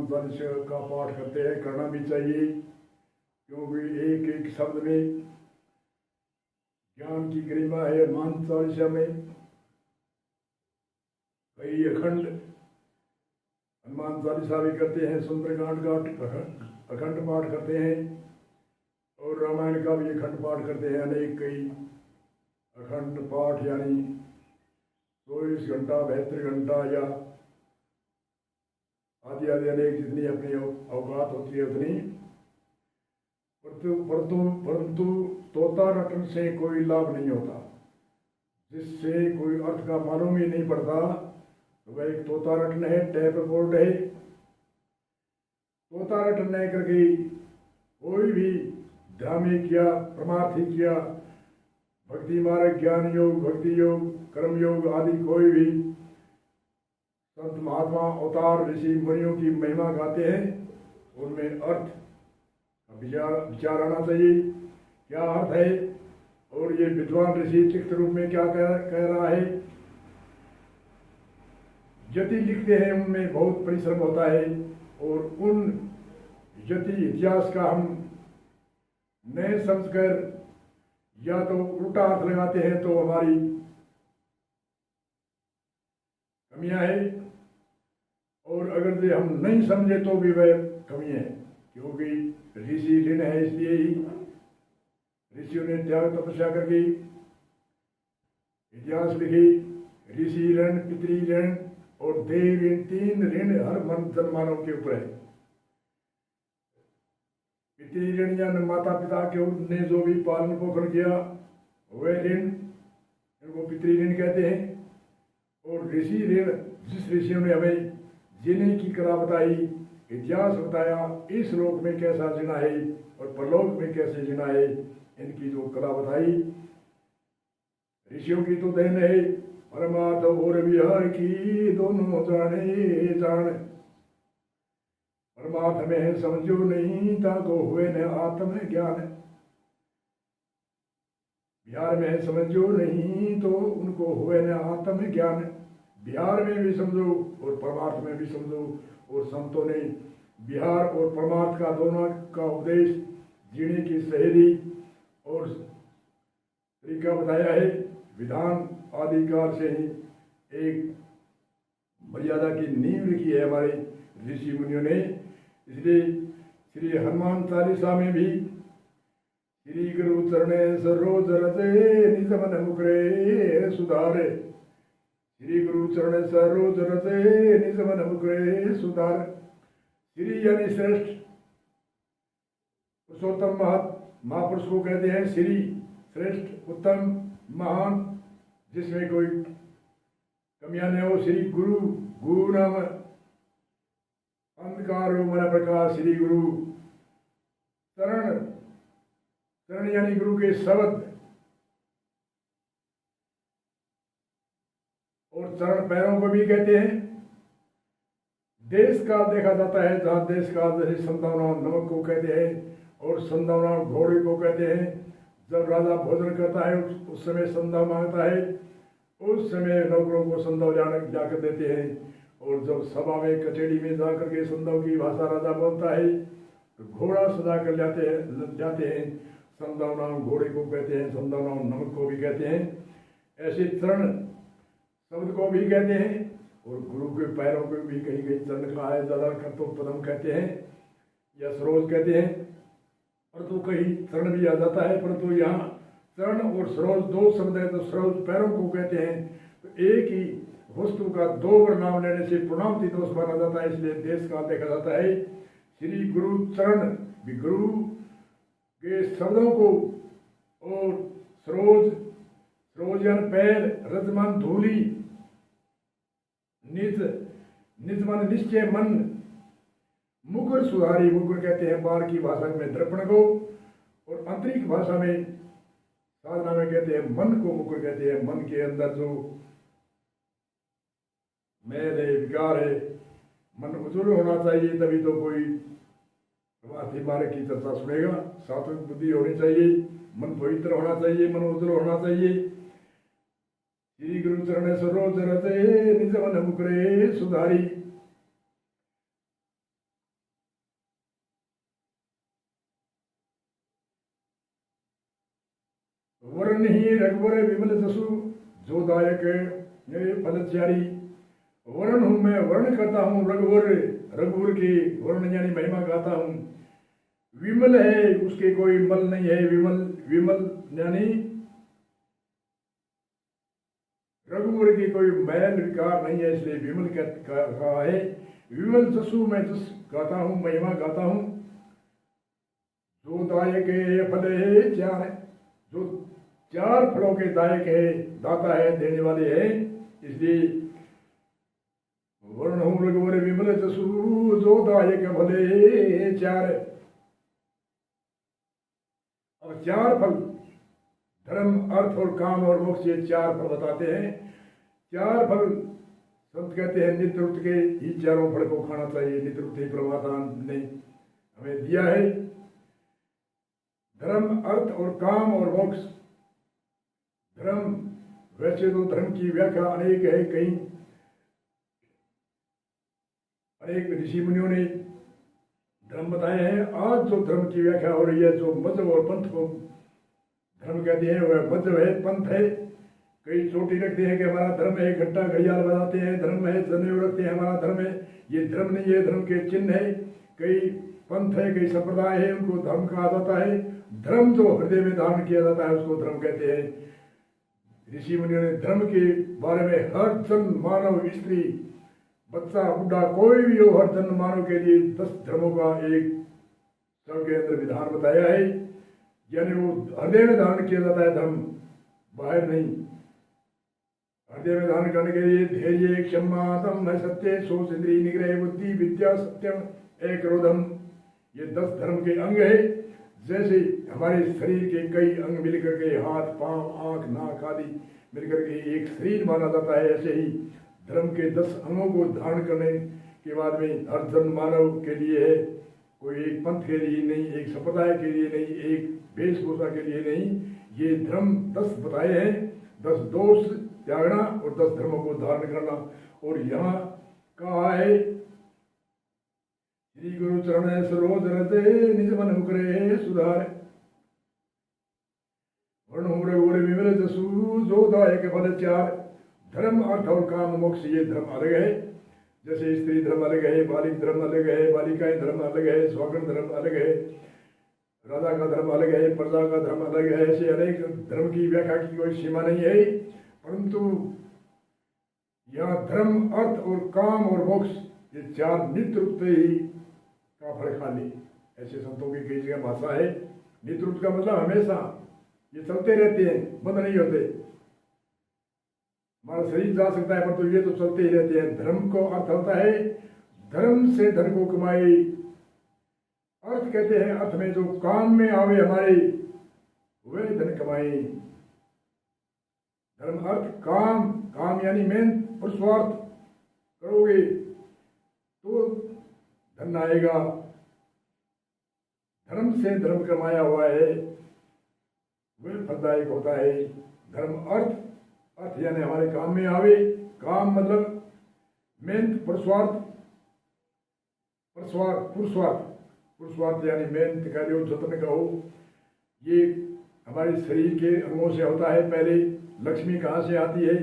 हनुमान चालीसा का पाठ करते हैं, करना भी चाहिए, क्योंकि एक एक शब्द में ज्ञान की गरिमा है। हनुमान चालीसा में कई अखंड हनुमान चालीसा भी करते हैं, सुंदरकांड का अखंड पाठ करते हैं, और रामायण का भी अखंड पाठ करते हैं। अनेक कई अखंड पाठ यानी 24 घंटा 72 घंटा या आदि आदि अनेक जितनी अपनी औकात होती है उतनी। परंतु तोता रटन से कोई लाभ नहीं होता। जिससे कोई अर्थ का मालूम ही नहीं पड़ता तो वह एक तोता रटन है, टैप बोर्ड है। तोता रटन नहीं करके कोई भी धार्मिक या परमार्थिक या भक्ति मार्ग, ज्ञान योग, भक्ति योग, कर्म योग आदि कोई भी संत महात्मा अवतार ऋषि मुनियों की महिमा गाते हैं, उनमें अर्थ विचार आना चाहिए, क्या अर्थ है और ये विद्वान ऋषि लिखित रूप में क्या कह रहा है। यति लिखते हैं उनमें बहुत परिश्रम होता है, और उन यति इतिहास का हम नए समझकर या तो उल्टा अर्थ लगाते हैं तो हमारी कमियां है, और अगर से हम नहीं समझे तो भी वह कमी है, क्योंकि ऋषि ऋण है। इसलिए ही ऋषियों ने त्याग तपस्या करके इतिहास लिखी। ऋषि ऋण, पितृ ऋण और देव ऋण, 3 ऋण हर मानव के ऊपर है। पितृ ऋण या माता पिता के ने जो भी पालन पोषण किया वह ऋण, इनको पितृ ऋण कहते हैं। और ऋषि ऋण, जिस ऋषियों ने हमें जीने की कला बताई, इतिहास बताया, इस लोक में कैसा जीना है और परलोक में कैसे जीना है, इनकी जो कला बताई, ऋषियों की तो देन है। परमार्थ और विहार की दोनों जाने जान, परमार्थ में समझो नहीं ताको हुए न आत्म ज्ञान। बिहार में समझो नहीं तो उनको हुए न आत्म ज्ञान। बिहार में भी समझो और परमार्थ में भी समझो। और संतों ने बिहार और परमार्थ का दोनों का उपदेश, जीने की सहेली और तरीका बताया है। विधान आदिकाल से ही एक मर्यादा की नींव लिखी है हमारे ऋषि मुनियों ने। इसलिए श्री हनुमान चालीसा में भी श्री गुरु चरणे सरोज रते निज मन मुकरे सुधारे। श्री गुरु चरण सरोज रते निज मन मुकरे सुधार। श्री यानी श्रेष्ठ, पुरुषोत्तम महापुरुष को कहते हैं श्री, श्रेष्ठ, उत्तम, महान, जिसमें कोई कमियां न हो। श्री गुरु, गुरु नाम अंधकार मन प्रकाश। श्री गुरु चरण, चरण यानी गुरु के शब्द, और चरण पैरों को भी कहते हैं। देश काल देखा जाता है, जहाँ देश काल जैसे संतावना नमक को कहते हैं और संतावना घोड़े को कहते हैं। जब राजा भोजन करता है उस समय संदाव मांगता है, उस समय नौकरों को संदाव जाकर देते हैं। और जब सभा में कचहरी में जाकर के संदाव की भाषा राजा बोलता है तो घोड़ा सजा कर जाते हैं। संदाव नाम घोड़े को कहते हैं, संदाव नाम नमक को भी कहते हैं। ऐसे चरण शब्द को भी कहते हैं, और गुरु के पैरों को भी कहीं कहीं चरण कहा है, ज्यादा कर तो पदम कहते हैं या सरोज कहते हैं, परंतु कहीं चरण भी आ जाता है। परंतु यहाँ चरण और सरोज दो शब्द है, तो सरोज पैरों को कहते हैं। तो एक ही वस्तु का दो बार नाम लेने से प्रणवति दोष माना जाता है, इसलिए देश काल देखा जाता है। श्री गुरु चरण भी गुरु के शब्दों को, और सरोज, सरोजन पैर, रजमन धूली, निज, निज मन निश्चय मन, मुकुर सुधारी, मुकुर कहते हैं बाहर की भाषा में दर्पण को, और आंतरिक भाषा में साधना में कहते हैं मन को मुकुर कहते हैं। मन के अंदर जो मैल है, विकार है, मन उज्ज्वल होना चाहिए, तभी तो कोई प्रभाती मार्ग की चर्चा सुनेगा। सात्विक बुद्धि होनी चाहिए, मन पवित्र होना चाहिए, मन उज्ज्वल होना चाहिए। श्री गुरु चरण सरोज रते निज मन मुकरे सुधारी। वरण ही रघुवर विमल जसु जो दायक मेरे फलचारी। वर्ण हूं मैं, वर्ण करता हूं रघुवर, रघुवर की वर्ण यानी महिमा गाता हूं। विमल है उसके कोई मल नहीं है, विमल विमल यानी रघुवर की कोई मैल विकार नहीं है, इसलिए विमल कहा है। विमल जसु मैं जस गाता हूं, महिमा गाता हूं। जो दायक है फल है चार, जो चार फलों के दायक है, दाता है, देने वाले है, इसलिए वर्ण हूं रघुवर विमल जसु जो दायक फले चार। अब चार फल धर्म अर्थ और काम और मोक्ष, ये चार फल बताते हैं। चार फल संत कहते हैं नित्य के ही चारों फल को खाना चाहिए, नित्य परमात्मा ने हमें दिया है। धर्म अर्थ और काम और मोक्ष। धर्म, वैसे तो धर्म की व्याख्या अनेक है, कई अनेक ऋषि मुनियों ने धर्म बताए हैं। आज जो धर्म की व्याख्या हो रही है, जो मजहब और पंथ को धर्म कहते हैं, वह मजहब है, पंथ है। कई चोटी रखते हैं कि हमारा धर्म है, घंटा घड़ियाल बजाते हैं धर्म है, जनेऊ रखते हैं हमारा धर्म है। ये धर्म नहीं है, धर्म के चिन्ह है। कई पंथ है, कई संप्रदाय है, उनको धर्म कहा जाता है। धर्म जो हृदय में धारण किया जाता है उसको धर्म कहते हैं। ऋषि मुनियों ने धर्म के बारे में हर जन मानव, स्त्री, बच्चा, बुढ़ा, कोई भी हो, हर जन मानव के लिए 10 धर्मों का एक सबके अंदर विधान बताया है। यानी वो हृदय में धारण किया जाता है धर्म, बाहर नहीं। हृदय में धारण करने के लिए धैर्य, क्षमा, दम, सत्य, सोच, इंद्रिय निग्रह, बुद्धि, विद्या, सत्यम, क्रोधम, ये 10 धर्म के अंग है। जैसे हमारे शरीर के कई अंग मिलकर के हाथ, पांव, आंख, नाक आदि मिलकर के एक शरीर माना जाता है, ऐसे ही धर्म के 10 अंगों को धारण करने के बाद में हर जन मानव के लिए है। कोई एक पंथ के लिए नहीं, एक संप्रदाय के लिए नहीं, एक वेशभूषा के लिए नहीं। ये धर्म 10 बताए हैं। 10 दोष त्यागना और 10 धर्मों को धारण करना। और यहाँ कहा है श्री गुरु चरण सरोज रते निज मन मुकरे सुधार। वर्ण रघुवर विमल जसु जो दायक फल चार। धर्म अर्थ और काम मोक्ष, ये धर्म अलग है। जैसे स्त्री धर्म अलग है, बालिक धर्म अलग है, बालिकाएं धर्म अलग है, स्वागण धर्म अलग है, राजा का धर्म अलग है, प्रजा का धर्म अलग है। ऐसे अनेक धर्म की व्याख्या की कोई सीमा नहीं है। परंतु यहाँ धर्म अर्थ और काम और मोक्ष, ये 4 नित्य रूप से ही का फल खा ले, ऐसे संतों की कई जगह भाषा है। नित्य रूप का मतलब हमेशा, ये चलते रहते हैं, बंद नहीं होते। हमारा शरीर जा सकता है परंतु ये तो चलते ही रहते हैं। धर्म को अर्थ होता है धर्म से धन को कमाई। अर्थ कहते हैं अर्थ में जो काम में आवे हमारे, वे धन कमाई। धर्म अर्थ काम, काम यानी मेन पुरुषार्थ करोगे तो धन आएगा। धर्म से धर्म कमाया हुआ है वह फलदायक होता है। धर्म अर्थ, अर्थ यानी हमारे काम में आवे। काम मतलब मेहनत, पुरुषार्थ, पुरुषार्थ यानी मेहनत का जो जतन का हो। ये हमारे शरीर के अंगों से होता है। पहले लक्ष्मी कहाँ से आती है?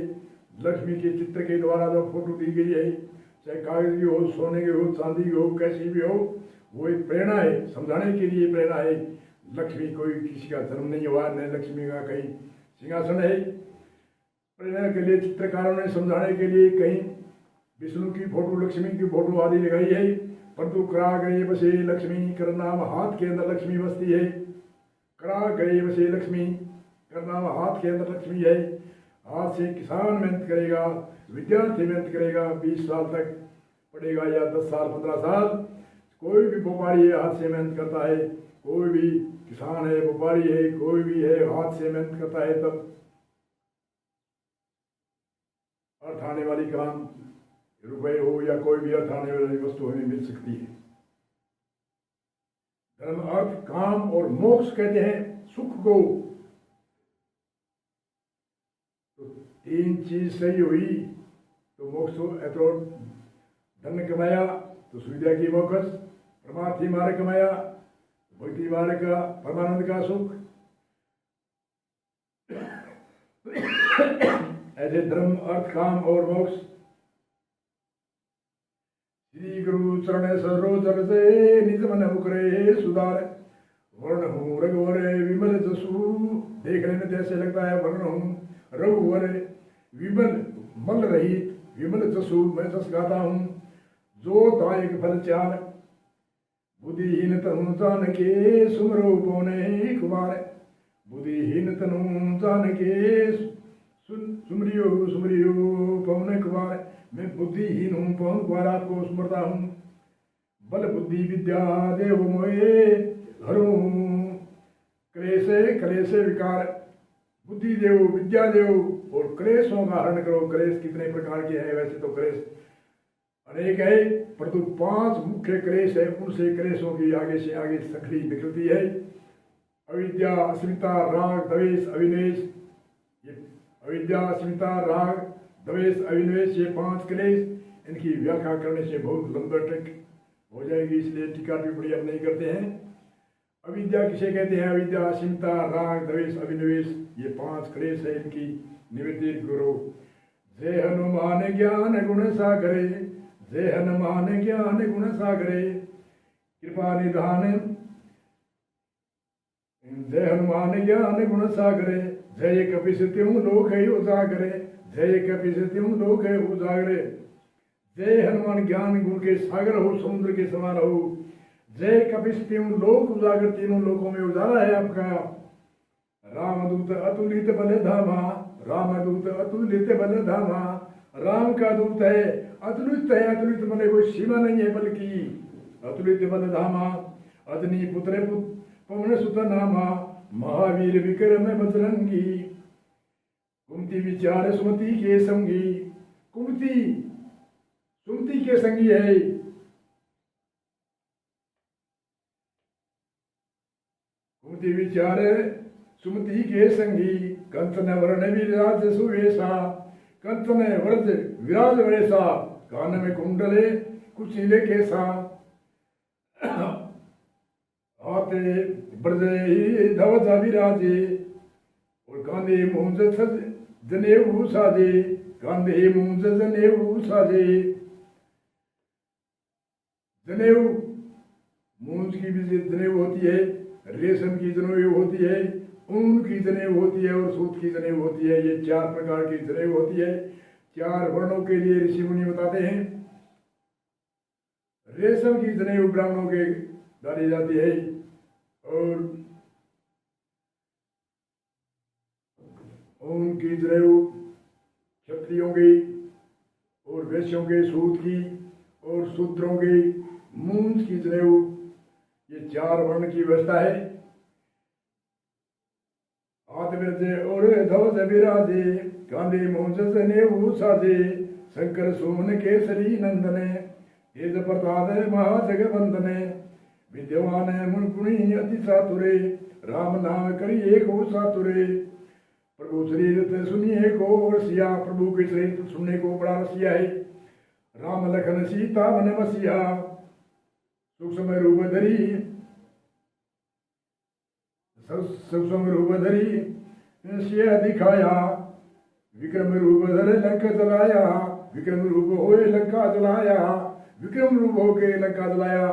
लक्ष्मी के चित्र के द्वारा जो फोटो दी गई है, चाहे कागज की हो, सोने की हो, चांदी की हो, कैसी भी हो, वो एक प्रेरणा है, समझाने के लिए प्रेरणा है। लक्ष्मी कोई किसी का जन्म नहीं हुआ, न लक्ष्मी का कहीं सिंहासन है। प्रेरणा के लिए चित्रकारों ने समझाने के लिए कहीं विष्णु की फोटो, लक्ष्मी की फोटो आदि लगाई है। परंतु करा गए बसे लक्ष्मी, कर नाम हाथ के अंदर लक्ष्मी बसती है। करा गए बसे लक्ष्मी, कर नाम हाथ के अंदर लक्ष्मी है। हाथ से किसान मेहनत करेगा, विद्यार्थी मेहनत करेगा, 20 साल तक पढ़ेगा या 10 साल 15 साल। कोई भी व्यापारी है हाथ से मेहनत करता है, कोई भी किसान है, व्यापारी है, कोई भी है हाथ से मेहनत करता है, तब अर्थ आने वाली काम, रुपए हो या कोई भी अर्थ आने वाली वस्तु हमें मिल सकती है। धर्म, अर्थ, काम और मोक्ष कहते हैं सुख को। तो 3 चीज सही हुई तो मोक्ष हो। तो धन कमाया तो सुविधा की मोक्ष, परमार्थी मार्ग कमाया भक्ति मार्ग का परमानंद का सुख। ऐसे धर्म अर्थ काम और मोक्ष श्री गुरु चरण सरोजर से निज मन मुकरे सुधार वर्ण हूँ रघुवर विमल जसु। देखने में जैसे लगता है वर्ण हूँ रघुवर विमल मल रहित विमल जसु मैं जस गाता हूँ। जो दायक फल चार बुद्धिहीन तनु जान के सुमरो पौने कुमार। बुद्धिहीन तनु जान के सुमरियो सुमरियो पौने कुमार। मैं बुद्धिहीन हूँ पवन कुमार आपको सुमरता हूँ। बल बुद्धि विद्या देव मोए हरो क्लेश क्लेश विकार। बुद्धि देव विद्या देव और क्लेशों का हरण करो। क्लेश कितने प्रकार के हैं? वैसे तो क्लेश अनेक है, परंतु 5 मुख्य क्लेश है। उनसे क्लेशों की आगे से आगे संकली निकलती है। अविद्या अस्मिता राग द्वेष अविनेश। ये अविद्या अस्मिता राग द्वेष अविनेश ये 5 क्लेश, इनकी व्याख्या करने से बहुत लंबा तक हो जाएगी, इसलिए टीका टिप्पणी हम नहीं करते हैं। अविद्या किसे कहते हैं? अविद्या अस्मिता राग द्वेष अविनिवेश ये 5 क्लेश है, इनकी निवृत्ति करो। जय हनुमान ज्ञान गुण सागरे। जय हनुमान ज्ञान गुण सागरे कृपा निधान। जय हनुमान ज्ञान गुण सागरे। जय कपिस त्यों लोक उजागरे। जय कपिस त्यों लोक उजागरे। जय हनुमान ज्ञान गुण के सागर हो, समुद्र के समान हो। जय कपिस त्यों लोक उजागर, तीनों लोकों में उजाला है आपका। रामदूत अतुलित बल धामा। रामदूत अतुलित बल धामा। राम का दूत है, अतुलित है। अतुलित बल कोई सीमा नहीं है बल की। अतुलित बल धामा। अदनी पुत्र पवन सुत नामा। महावीर विक्रम बजरंगी। कुमति विचार सुमति के संगी। कुमति सुमति के संगी है। कुमति विचार सुमति के संगी। कंचन वर्ण विराज सुवेशा। कंचन व्रज विराज वेशा। कान में कुंडले कुशीले केसा। हाथे ब्रजे धवज विराजे। और कांधे मूंज जनेऊ साजे। कांधे मूंज जनेऊ साजे। जनेऊ मूंज की भी जनेऊ होती है, रेशम की जनेऊ होती है, ऊन की जनेऊ होती है और सूत की जनेऊ होती है। ये 4 प्रकार की जनेऊ होती है। 4 वर्णों के लिए ऋषि मुनि बताते हैं। रेशम की जनेऊ ब्राह्मणों के डाली जाती है और ऊन की जनेऊ क्षत्रियों की और वैश्यों के सूत की और शूद्रों की मूंज की जनेऊ। ये 4 वर्ण की व्यवस्था है। हाथ बिरजे और धवज विराजे। कांधे मूंज जनेऊ साजे। शंकर सोमन केसरी नंदने। तेज प्रताप महाजगवंदने। विद्यमान मुनि अति चातुरे। राम नाम करी एक सातुरे। प्रभु शरीर सुनिए को रसिया। प्रभु के शरीर सुनने को बड़ा रसिया है। राम लखन सीता मन बसिया। सूक्ष्म रूप धरी सूक्ष्म रूप धरी सिया दिखाया। विक्रम रूप धरे लंका जलाया। विक्रम रूप होए लंका जलाया। विक्रम रूप होके लंका जलाया।